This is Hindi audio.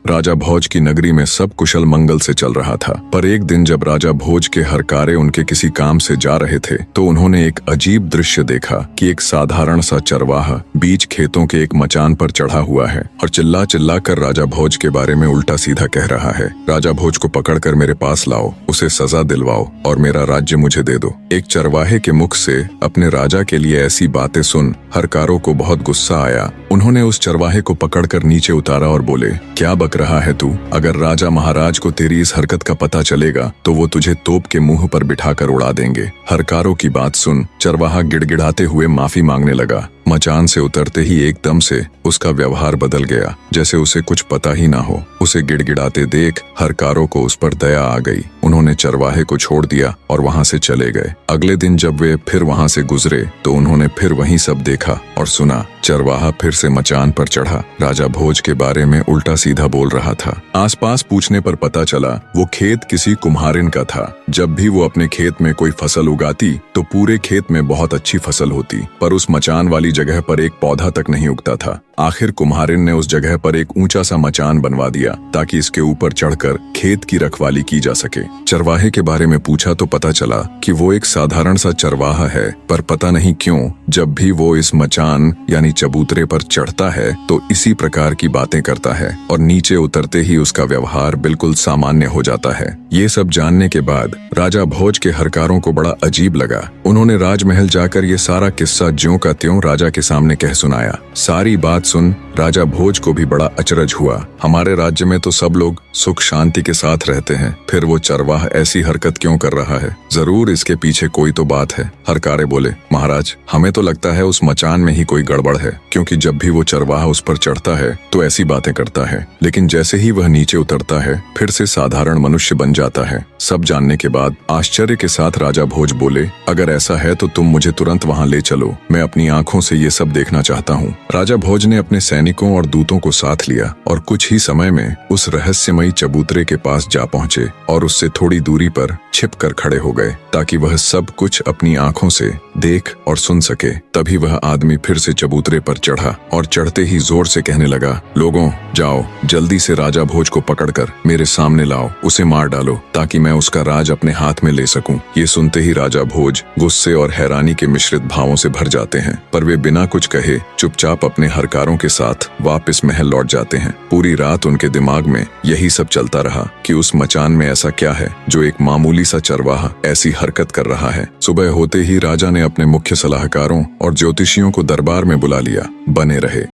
राजा भोज की नगरी में सब कुशल मंगल से चल रहा था। पर एक दिन जब राजा भोज के हरकारे उनके किसी काम से जा रहे थे तो उन्होंने एक अजीब दृश्य देखा कि एक साधारण सा चरवाहा बीच खेतों के एक मचान पर चढ़ा हुआ है और चिल्ला चिल्ला कर राजा भोज के बारे में उल्टा सीधा कह रहा है। राजा भोज को पकड़कर मेरे पास लाओ, उसे सजा दिलवाओ और मेरा राज्य मुझे दे दो। एक चरवाहे के मुख से अपने राजा के लिए ऐसी बातें सुन हरकारों को बहुत गुस्सा आया। उन्होंने उस चरवाहे को पकड़कर नीचे उतारा और बोले, क्या बक रहा है तू? अगर राजा महाराज को तेरी इस हरकत का पता चलेगा तो वो तुझे तोप के मुंह पर बिठाकर उड़ा देंगे। हरकारों की बात सुन चरवाहा गिड़गिड़ाते हुए माफी मांगने लगा। मचान से उतरते ही एकदम से उसका व्यवहार बदल गया, जैसे उसे कुछ पता ही ना हो। उसे गिड़गिड़ाते देख हरकारों को उस पर दया आ गई। उन्होंने चरवाहे को छोड़ दिया और वहां से चले गए। अगले दिन जब वे फिर वहां से गुजरे तो उन्होंने फिर वही सब देखा और सुना। चरवाहा फिर से मचान पर चढ़ा, राजा भोज के बारे में उल्टा सीधा बोल रहा था। आसपास पूछने पर पता चला वो खेत किसी कुम्हारिन का था। जब भी वो अपने खेत में कोई फसल उगाती तो पूरे खेत में बहुत अच्छी फसल होती, पर उस मचान वाली जगह पर एक पौधा तक नहीं उगता था। आखिर कुम्हारिन ने उस जगह पर एक ऊंचा सा मचान बनवा दिया ताकि इसके ऊपर चढ़कर खेत की रखवाली की जा सके। चरवाहे के बारे में पूछा तो पता चला कि वो एक साधारण सा चरवाहा है, पर पता नहीं क्यों जब भी वो इस मचान यानी चबूतरे पर चढ़ता है तो इसी प्रकार की बातें करता है और नीचे उतरते ही उसका व्यवहार बिल्कुल सामान्य हो जाता है। ये सब जानने के बाद राजा भोज के हरकारों को बड़ा अजीब लगा। उन्होंने राजमहल जाकर ये सारा किस्सा ज्यों का त्यों राजा के सामने कह सुनाया। सारी बात सुन राजा भोज को भी बड़ा अचरज हुआ। हमारे राज्य में तो सब लोग सुख शांति के साथ रहते हैं, फिर वो चरवाहा ऐसी हरकत क्यों कर रहा है? जरूर इसके पीछे कोई तो बात है। हरकारे बोले, महाराज हमें तो लगता है उस मचान में ही कोई गड़बड़ है, क्योंकि जब भी वो चरवाहा उस पर चढ़ता है तो ऐसी बातें करता है, लेकिन जैसे ही वह नीचे उतरता है फिर से साधारण मनुष्य बन जाता है। सब जानने के बाद आश्चर्य के साथ राजा भोज बोले, अगर ऐसा है तो तुम मुझे तुरंत वहाँ ले चलो, मैं अपनी आंखों से ये सब देखना चाहता हूँ। राजा भोज ने अपने सैनिकों और दूतों को साथ लिया और कुछ ही समय में उस रहस्यमयी चबूतरे के पास जा पहुंचे और उससे थोड़ी दूरी पर छिप कर खड़े हो गए ताकि वह सब कुछ अपनी आंखों से देख और सुन सके। तभी वह आदमी फिर से चबूतरे पर चढ़ा और चढ़ते ही जोर से कहने लगा, लोगों जाओ जल्दी से राजा भोज को पकड़कर मेरे सामने लाओ, उसे मार डालो ताकि मैं उसका राज अपने हाथ में ले सकूं। ये सुनते ही राजा भोज गुस्से और हैरानी के मिश्रित भावों से भर जाते हैं, पर वे बिना कुछ कहे चुपचाप अपने हरकारों के साथ वापस महल लौट जाते हैं। पूरी रात उनके दिमाग में यही सब चलता रहा कि उस मचान में ऐसा क्या है जो एक मामूली सा चरवाहा ऐसी हरकत कर रहा है। सुबह होते ही राजा ने अपने मुख्य सलाहकारों और ज्योतिषियों को दरबार में बुला लिया। बने रहे।